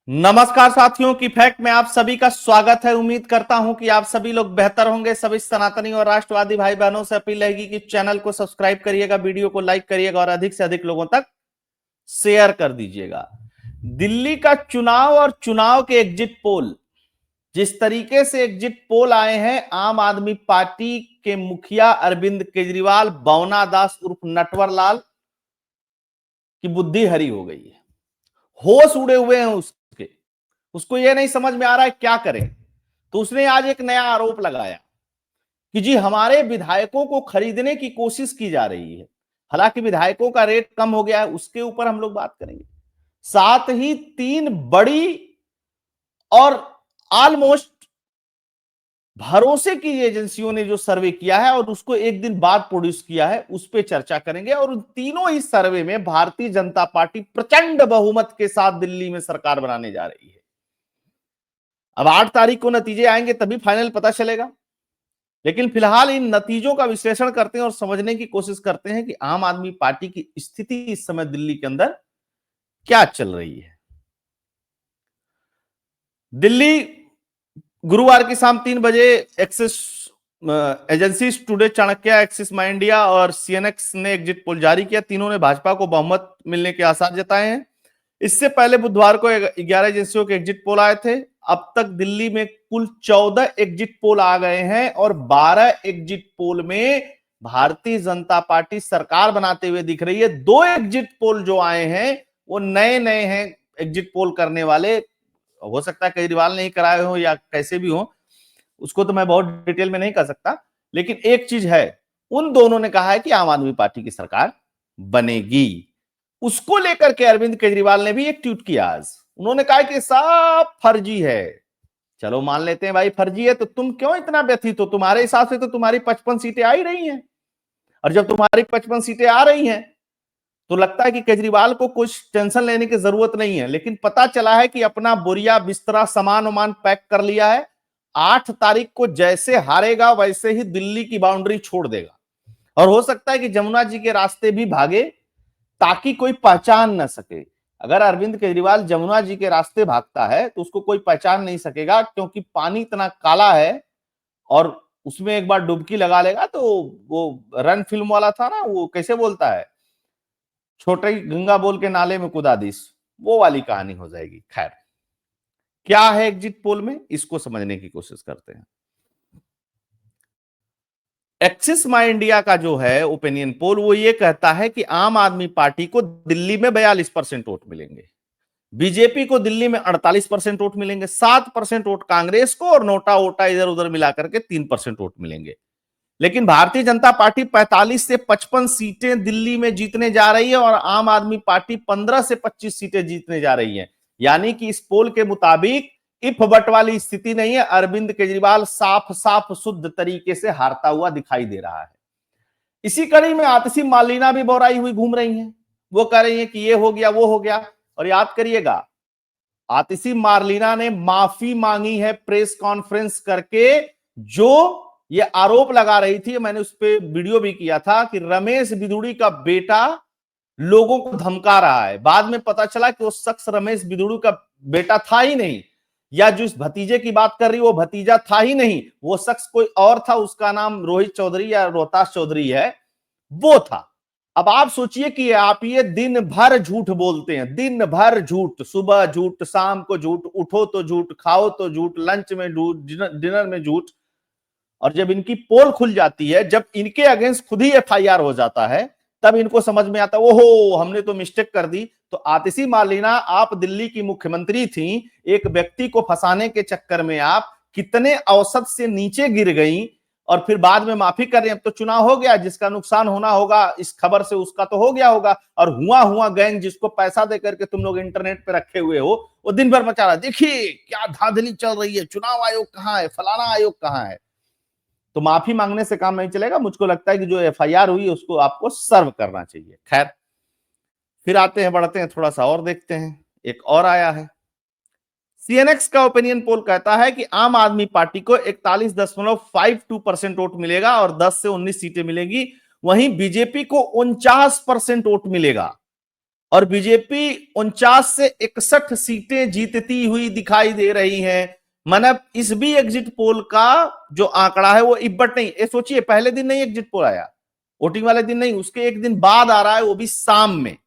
नमस्कार साथियों की फैक्ट में आप सभी का स्वागत है। उम्मीद करता हूं कि आप सभी लोग बेहतर होंगे। सभी सनातनी और राष्ट्रवादी भाई बहनों से अपील रहेगी कि चैनल को सब्सक्राइब करिएगा, वीडियो को लाइक करिएगा और अधिक से अधिक लोगों तक शेयर कर दीजिएगा। दिल्ली का चुनाव और चुनाव के एग्जिट पोल, जिस तरीके से एग्जिट पोल आए हैं, आम आदमी पार्टी के मुखिया अरविंद केजरीवाल, बौना दास उर्फ नटवर लाल की बुद्धि हरी हो गई है। होश उड़े हुए हैं उसके। उसको यह नहीं समझ में आ रहा है क्या करें। तो उसने आज एक नया आरोप लगाया कि जी हमारे विधायकों को खरीदने की कोशिश की जा रही है। हालांकि विधायकों का रेट कम हो गया है, उसके ऊपर हम लोग बात करेंगे। साथ ही तीन बड़ी और ऑलमोस्ट भरोसे की एजेंसियों ने जो सर्वे किया है और उसको एक दिन बाद प्रोड्यूस किया है, उस पर चर्चा करेंगे। और उन तीनों ही सर्वे में भारतीय जनता पार्टी प्रचंड बहुमत के साथ दिल्ली में सरकार बनाने जा रही है। अब 8 तारीख को नतीजे आएंगे तभी फाइनल पता चलेगा। लेकिन फिलहाल इन नतीजों का विश्लेषण करते हैं और समझने की कोशिश करते हैं कि आम आदमी पार्टी की स्थिति इस समय दिल्ली के अंदर क्या चल रही है। दिल्ली गुरुवार की शाम 3 बजे axis agencies today, Chanakya, axis माई इंडिया और सीएनएक्स ने एग्जिट पोल जारी किया। तीनों ने भाजपा को बहुमत मिलने के आसार जताए हैं। इससे पहले बुधवार को 11 एजेंसियों के एग्जिट पोल आए थे। अब तक दिल्ली में कुल 14 एग्जिट पोल आ गए हैं और 12 एग्जिट पोल में भारतीय जनता पार्टी सरकार बनाते हुए दिख रही है। 2 एग्जिट पोल जो आए हैं वो नए नए हैं। एग्जिट पोल करने वाले हो सकता है केजरीवाल ने ही कराए हो या कैसे भी हो, उसको तो मैं बहुत डिटेल में नहीं कर सकता। लेकिन एक चीज है, उन दोनों ने कहा है कि आम आदमी पार्टी की सरकार बनेगी। उसको लेकर के अरविंद केजरीवाल ने भी एक ट्वीट किया आज। उन्होंने कहा कि सब फर्जी है। चलो मान लेते हैं भाई फर्जी है, तो तुम क्यों इतना व्यथित हो? तुम्हारे हिसाब से तो तुम्हारी 55 सीटें आ ही रही हैं। और जब तुम्हारी 55 सीटें आ रही हैं तो लगता है कि केजरीवाल को कुछ टेंशन लेने की जरूरत नहीं है। लेकिन पता चला है कि अपना बोरिया बिस्तरा सामान वामान पैक कर लिया है। 8 तारीख को जैसे हारेगा वैसे ही दिल्ली की बाउंड्री छोड़ देगा और हो सकता है कि जमुना जी के रास्ते भी भागे ताकि कोई पहचान न सके। अगर अरविंद केजरीवाल जमुना जी के रास्ते भागता है तो उसको कोई पहचान नहीं सकेगा, क्योंकि पानी इतना काला है। और उसमें एक बार डुबकी लगा लेगा तो वो रन फिल्म वाला था ना, वो कैसे बोलता है, छोटे गंगा बोल के नाले में कुदा दिस, वो वाली कहानी हो जाएगी। खैर, क्या है एग्जिट पोल में, इसको समझने की कोशिश करते हैं। एक्सिस माई इंडिया का जो है ओपिनियन पोल, वो ये कहता है कि आम आदमी पार्टी को दिल्ली में 42% वोट मिलेंगे, बीजेपी को दिल्ली में 48% वोट मिलेंगे, 7% वोट कांग्रेस को और नोटा वोटा इधर उधर मिलाकर के 3% वोट मिलेंगे। लेकिन भारतीय जनता पार्टी 45 से 55 सीटें दिल्ली में जीतने जा रही है और आम आदमी पार्टी 15 से 25 सीटें जीतने जा रही है। यानी कि इस पोल के मुताबिक इफ बट वाली स्थिति नहीं है। अरविंद केजरीवाल साफ साफ शुद्ध तरीके से हारता हुआ दिखाई दे रहा है। इसी कड़ी में आतिशी मालिना भी बोराई हुई घूम रही हैं। वो कह रही हैं कि ये हो गया वो हो गया। और याद करिएगा, आतिशी मार्लिना ने माफी मांगी है प्रेस कॉन्फ्रेंस करके, जो ये आरोप लगा रही थी। मैंने उस पर वीडियो भी किया था कि रमेश बिदुड़ी का बेटा लोगों को धमका रहा है। बाद में पता चला कि वो शख्स रमेश बिदुड़ी का बेटा था ही नहीं, या जो इस भतीजे की बात कर रही वो भतीजा था ही नहीं, वो शख्स कोई और था। उसका नाम रोहित चौधरी या रोहतास चौधरी है, वो था। अब आप सोचिए कि आप ये दिन भर झूठ बोलते हैं, दिन भर झूठ, सुबह झूठ, शाम को झूठ, उठो तो झूठ, खाओ तो झूठ, लंच में झूठ, डिनर में झूठ। और जब इनकी पोल खुल जाती है, जब इनके अगेंस्ट खुद ही एफआईआर हो जाता है, तब इनको समझ में आता है ओहो हमने तो मिस्टेक कर दी। तो आतिशी मार्लिना, आप दिल्ली की मुख्यमंत्री थी, एक व्यक्ति को फंसाने के चक्कर में आप कितने औसत से नीचे गिर गई और फिर बाद में माफी कर रहे हैं। अब तो चुनाव हो गया, जिसका नुकसान होना होगा इस खबर से उसका तो हो गया होगा। और हुआ गैंग जिसको पैसा दे करके तुम लोग इंटरनेट पे रखे हुए हो, वो दिन भर मचा रहा, देखिए क्या धांधली चल रही है, चुनाव आयोग कहां है, फलाना आयोग कहां है। तो माफी मांगने से काम नहीं चलेगा। मुझको लगता है कि जो एफआईआर हुई उसको आपको सर्व करना चाहिए। खैर, फिर आते हैं, बढ़ते हैं, थोड़ा सा और देखते हैं। एक और आया है, सीएनएक्स का ओपिनियन पोल कहता है कि आम आदमी पार्टी को 41.52% वोट मिलेगा और 10 से 19 सीटें मिलेंगी। वहीं बीजेपी को 49% वोट मिलेगा और बीजेपी 49 से 61 सीटें जीतती हुई दिखाई दे रही हैं। मतलब इस भी एग्जिट पोल का जो आंकड़ा है वो इब्बट नहीं, ये सोचिए पहले दिन नहीं एग्जिट पोल आया, वोटिंग वाले दिन नहीं, उसके एक दिन बाद आ रहा है, वो भी शाम में।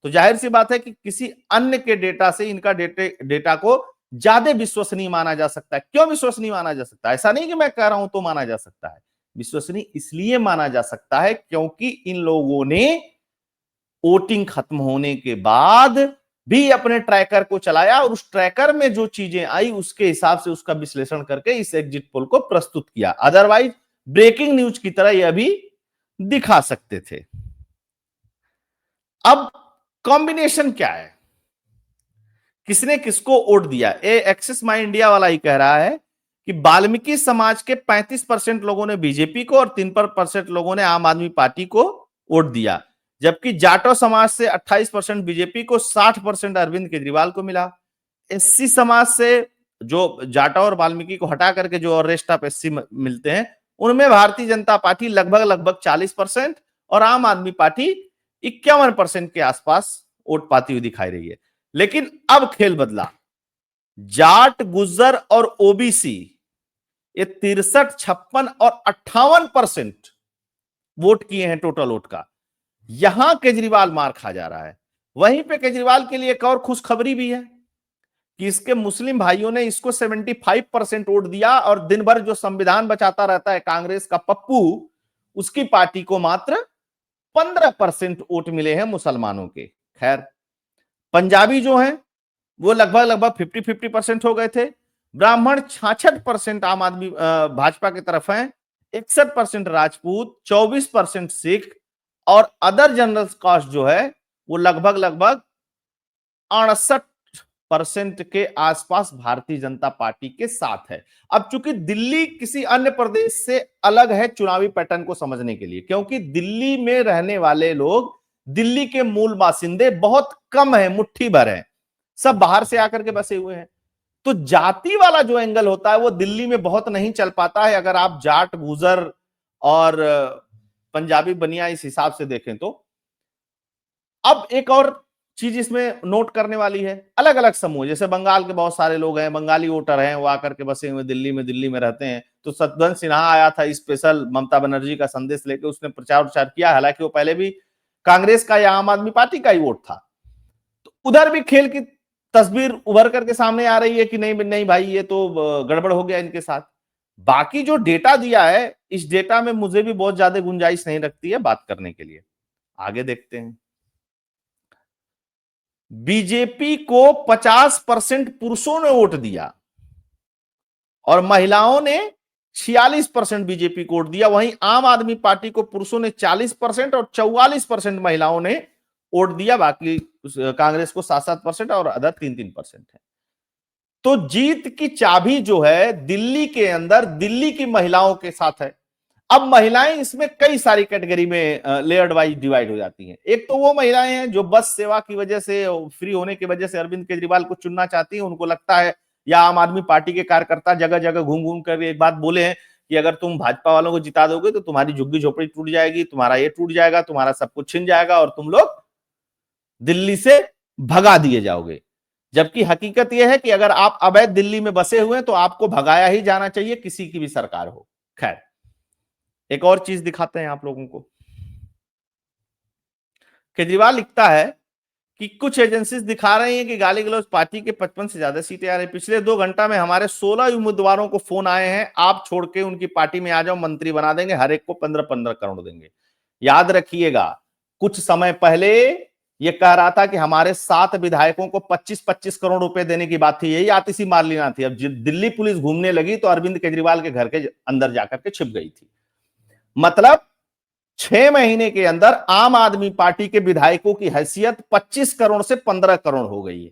तो जाहिर सी बात है कि किसी अन्य के डेटा से इनका डेटा को ज्यादा विश्वसनीय माना जा सकता है। क्यों विश्वसनीय माना जा सकता है? ऐसा नहीं कि मैं कह रहा हूं तो माना जा सकता है, विश्वसनीय इसलिए माना जा सकता है क्योंकि इन लोगों ने वोटिंग खत्म होने के बाद भी अपने ट्रैकर को चलाया और उस ट्रैकर में जो चीजें आई उसके हिसाब से उसका विश्लेषण करके इस एग्जिट पोल को प्रस्तुत किया। अदरवाइज ब्रेकिंग न्यूज की तरह यह भी दिखा सकते थे। अब कॉम्बिनेशन क्या है, किसने किसको वोट दिया? ए एक्सिस माई इंडिया वाला ही कह रहा है कि वाल्मीकि समाज के 35% लोगों ने बीजेपी को और 3% लोगों ने आम आदमी पार्टी को वोट दिया, जबकि जाटो समाज से 28% बीजेपी को, 60% अरविंद केजरीवाल को मिला। एससी समाज से, जो जाटा और वाल्मीकि को हटा करके जो और रेस्ट ऑफ एससी मिलते हैं, उनमें भारतीय जनता पार्टी लगभग 40% और आम आदमी पार्टी 51% के आसपास वोट पाती हुई दिखाई रही है। लेकिन अब खेल बदला, जाट, गुज्जर और ओबीसी ये 63, 56 और 58% वोट किए हैं टोटल वोट का। यहां केजरीवाल मार खा जा रहा है। वहीं पे केजरीवाल के लिए एक और खुशखबरी भी है कि इसके मुस्लिम भाइयों ने इसको 75% वोट दिया और दिन भर जो संविधान बचाता रहता है कांग्रेस का पप्पू, उसकी पार्टी को मात्र 15% वोट मिले हैं मुसलमानों के। खैर, पंजाबी जो हैं वो लगभग 50-50% हो गए थे। ब्राह्मण 66% आम आदमी भाजपा की तरफ हैं, 61% राजपूत, 24% सिख और अदर जनरल कास्ट जो है वो लगभग 68% के आसपास भारतीय जनता पार्टी के साथ है। अब चूंकि दिल्ली किसी अन्य प्रदेश से अलग है चुनावी पैटर्न को समझने के लिए, क्योंकि दिल्ली में रहने वाले लोग, दिल्ली के मूल बासिंदे बहुत कम है, मुट्ठी भर है, सब बाहर से आकर के बसे हुए हैं। तो जाति वाला जो एंगल होता है वो दिल्ली में बहुत नहीं चल पाता है अगर आप जाट, गुजर और पंजाबी बनिया इस हिसाब से देखें तो। अब एक और चीज इसमें नोट करने वाली है, अलग अलग समूह, जैसे बंगाल के बहुत सारे लोग हैं, बंगाली वोटर हैं, वो आकर के बसे हुए दिल्ली में रहते हैं। तो सतवंत सिन्हा आया था स्पेशल ममता बनर्जी का संदेश लेके, उसने प्रचार प्रचार किया, हालांकि वो पहले भी कांग्रेस का या आम आदमी पार्टी का ही वोट था। तो उधर भी खेल की तस्वीर उभर करके सामने आ रही है कि नहीं नहीं भाई ये तो गड़बड़ हो गया इनके साथ। बाकी जो डेटा दिया है, इस डेटा में मुझे भी बहुत ज्यादा गुंजाइश नहीं रखती है बात करने के लिए। आगे देखते हैं। बीजेपी को 50% पुरुषों ने वोट दिया और महिलाओं ने 46% बीजेपी को वोट दिया। वहीं आम आदमी पार्टी को पुरुषों ने 40% और 44% महिलाओं ने वोट दिया, बाकी कांग्रेस को 7-7% और अदर 3-3% है। तो जीत की चाबी जो है दिल्ली के अंदर दिल्ली की महिलाओं के साथ है। अब महिलाएं इसमें कई सारी कैटेगरी में लेयर्ड वाइज डिवाइड हो जाती हैं। एक तो वो महिलाएं हैं जो बस सेवा की वजह से, फ्री होने की वजह से अरविंद केजरीवाल को चुनना चाहती हैं। उनको लगता है, या आम आदमी पार्टी के कार्यकर्ता जगह जगह घूम घूम कर एक बात बोले हैं कि अगर तुम भाजपा वालों को जिता दोगे तो तुम्हारी झुग्गी झोपड़ी टूट जाएगी, तुम्हारा ये टूट जाएगा, तुम्हारा सब कुछ छिन जाएगा और तुम लोग दिल्ली से भगा दिए जाओगे। जबकि हकीकत यह है कि अगर आप अवैध दिल्ली में बसे हुए हैं तो आपको भगाया ही जाना चाहिए, किसी की भी सरकार हो। खैर, एक और चीज दिखाते हैं आप लोगों को। केजरीवाल लिखता है कि कुछ एजेंसीज दिखा रही हैं कि गाली गलौज पार्टी के 55 से ज्यादा सीटें आ रही। पिछले 2 घंटा में हमारे 16 उम्मीदवारों को फोन आए हैं, आप छोड़ के उनकी पार्टी में आ जाओ, मंत्री बना देंगे, हर एक को 15-15 करोड़ देंगे। याद रखिएगा, कुछ समय पहले ये कह रहा था कि हमारे 7 विधायकों को 25-25 करोड़ रुपए देने की बात थी, यही आतिशी मारलीना थी। अब दिल्ली पुलिस घूमने लगी तो अरविंद केजरीवाल के घर के अंदर जाकर के छिप गई थी। मतलब 6 महीने के अंदर आम आदमी पार्टी के विधायकों की हैसियत 25 करोड़ से 15 करोड़ हो गई है।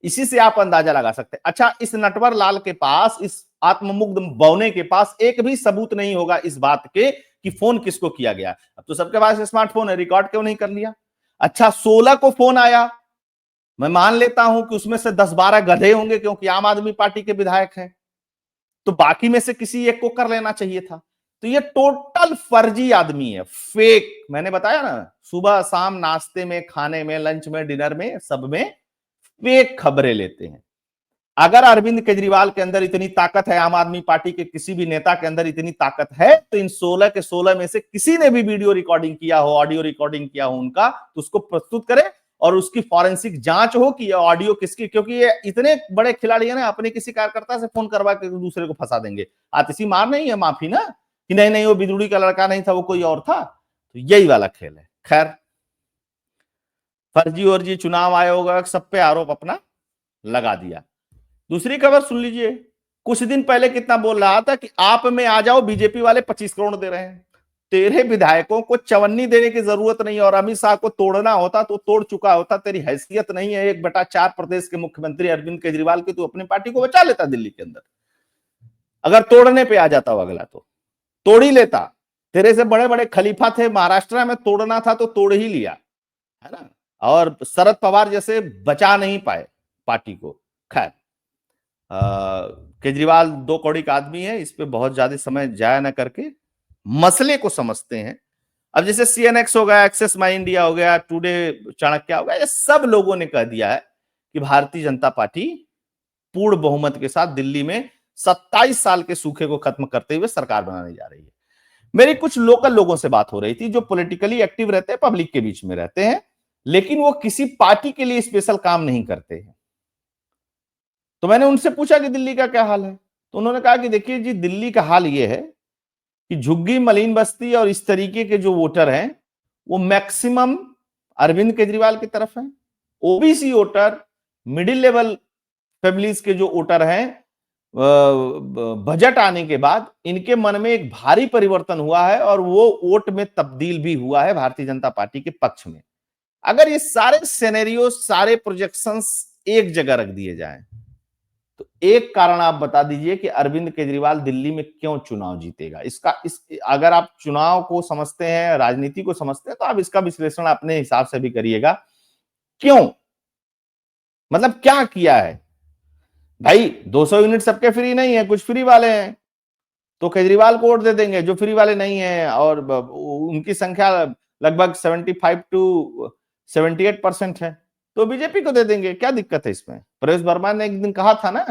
इसी से आप अंदाजा लगा सकते हैं। अच्छा, इस नटवर लाल के पास, इस आत्ममुग्ध बौने के पास एक भी सबूत नहीं होगा इस बात के कि फोन किसको किया गया। अब तो सबके पास स्मार्टफोन है, रिकॉर्ड क्यों नहीं कर लिया? अच्छा, 16 को फोन आया, मैं मान लेता हूं कि उसमें से 10-12 गधे होंगे क्योंकि आम आदमी पार्टी के विधायक हैं, तो बाकी में से किसी एक को कर लेना चाहिए था। तो ये टोटल फर्जी आदमी है, फेक। मैंने बताया ना, सुबह शाम नाश्ते में, खाने में, लंच में, डिनर में, सब में फेक खबरें लेते हैं। अगर अरविंद केजरीवाल के अंदर इतनी ताकत है, आम आदमी पार्टी के किसी भी नेता के अंदर इतनी ताकत है, तो इन 16 के 16 में से किसी ने भी वीडियो रिकॉर्डिंग किया हो, ऑडियो रिकॉर्डिंग किया हो उनका, तो उसको प्रस्तुत करे और उसकी फॉरेंसिक जांच हो कि ये ऑडियो किसकी, क्योंकि ये इतने बड़े खिलाड़ी है ना, अपने किसी कार्यकर्ता से फोन करवा के दूसरे को फंसा देंगे। आतिशी मार नहीं है माफी ना, कि नहीं नहीं वो बिदुड़ी का लड़का नहीं था, वो कोई और था। तो यही वाला खेल है। खैर, फर्जी वर्जी चुनाव आयोग सब पे आरोप अपना लगा दिया। दूसरी खबर सुन लीजिए, कुछ दिन पहले कितना बोल रहा था कि आप में आ जाओ, बीजेपी वाले 25 करोड़ दे रहे हैं। तेरे विधायकों को चवन्नी देने की जरूरत नहीं है, और अमित शाह को तोड़ना होता तो तोड़ चुका होता। तेरी हैसियत नहीं है 1/4 प्रदेश के मुख्यमंत्री अरविंद केजरीवाल की, तू अपनी पार्टी को बचा लेता दिल्ली के अंदर। अगर तोड़ने पे आ जाता हो अगला, तो तोड़ ही लेता। तेरे से बड़े बड़े खलीफा थे महाराष्ट्र में, तोड़ना था तो तोड़ ही लिया, है ना। और शरद पवार जैसे बचा नहीं पाए पार्टी को। खैर, केजरीवाल 2 कौड़ी का आदमी है, इस पे बहुत ज्यादा समय जाया ना करके मसले को समझते हैं। अब जैसे CNX हो गया, एक्सेस माई इंडिया हो गया, टुडे चाणक्य हो गया, ये सब लोगों ने कह दिया है कि भारतीय जनता पार्टी पूर्ण बहुमत के साथ दिल्ली में 27 साल के सूखे को खत्म करते हुए सरकार बनाने जा रही है। मेरी कुछ लोकल लोगों से बात हो रही थी जो पॉलिटिकली एक्टिव रहते हैं, पब्लिक के बीच में रहते हैं, लेकिन वो किसी पार्टी के लिए स्पेशल काम नहीं करते हैं। तो मैंने उनसे पूछा कि दिल्ली का क्या हाल है, तो उन्होंने कहा कि देखिए जी, दिल्ली का हाल ये है कि झुग्गी, मलिन बस्ती और इस तरीके के जो वोटर हैं, वो मैक्सिमम अरविंद केजरीवाल की तरफ हैं। OBC voter, middle level families के जो वोटर हैं, बजट आने के बाद इनके मन में एक भारी परिवर्तन हुआ है और वो वोट में तब्दील भी हुआ है भारतीय जनता पार्टी के पक्ष में। अगर ये सारे सिनेरियो, सारे प्रोजेक्शंस एक जगह रख दिए जाएं, तो एक कारण आप बता दीजिए कि अरविंद केजरीवाल दिल्ली में क्यों चुनाव जीतेगा। अगर आप चुनाव को समझते हैं, राजनीति को समझते हैं, तो आप इसका विश्लेषण अपने हिसाब से भी करिएगा। क्यों, मतलब क्या किया है भाई। 200 यूनिट सबके फ्री नहीं है, कुछ फ्री वाले हैं, तो केजरीवाल को वोट दे देंगे। जो फ्री वाले नहीं है और उनकी संख्या लगभग 75 to 78% है, तो बीजेपी को दे देंगे। क्या दिक्कत है इसमें। परेश वर्मा ने एक दिन कहा था ना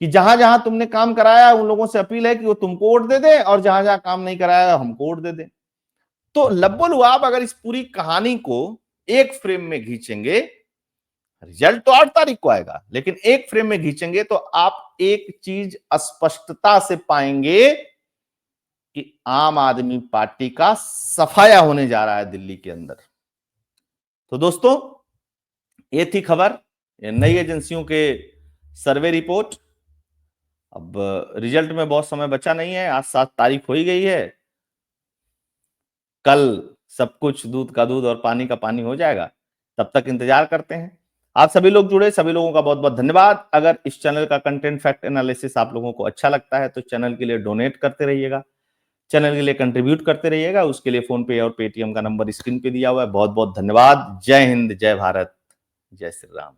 कि जहां जहां तुमने काम कराया उन लोगों से अपील है कि वो तुमको वोट दे दे, और जहां जहां काम नहीं कराया हमको वोट दे दे। तो लब्बो लुआब अगर इस पूरी कहानी को एक फ्रेम में खींचेंगे, रिजल्ट तो 8 तारीख को आएगा, लेकिन एक फ्रेम में खींचेंगे तो आप एक चीज स्पष्टता से पाएंगे कि आम आदमी पार्टी का सफाया होने जा रहा है दिल्ली के अंदर। तो दोस्तों, ये थी खबर, ये नई एजेंसियों के सर्वे रिपोर्ट। अब रिजल्ट में बहुत समय बचा नहीं है, आज 7 तारीख हो ही गई है। कल सब कुछ दूध का दूध और पानी का पानी हो जाएगा, तब तक इंतजार करते हैं। आप सभी लोग जुड़े, सभी लोगों का बहुत बहुत धन्यवाद। अगर इस चैनल का कंटेंट, फैक्ट एनालिसिस आप लोगों को अच्छा लगता है तो चैनल के लिए डोनेट करते रहिएगा, चैनल के लिए कंट्रीब्यूट करते रहिएगा। उसके लिए फोन पे और पेटीएम का नंबर स्क्रीन पे दिया हुआ है। बहुत बहुत धन्यवाद। जय हिंद, जय भारत, जय श्री राम।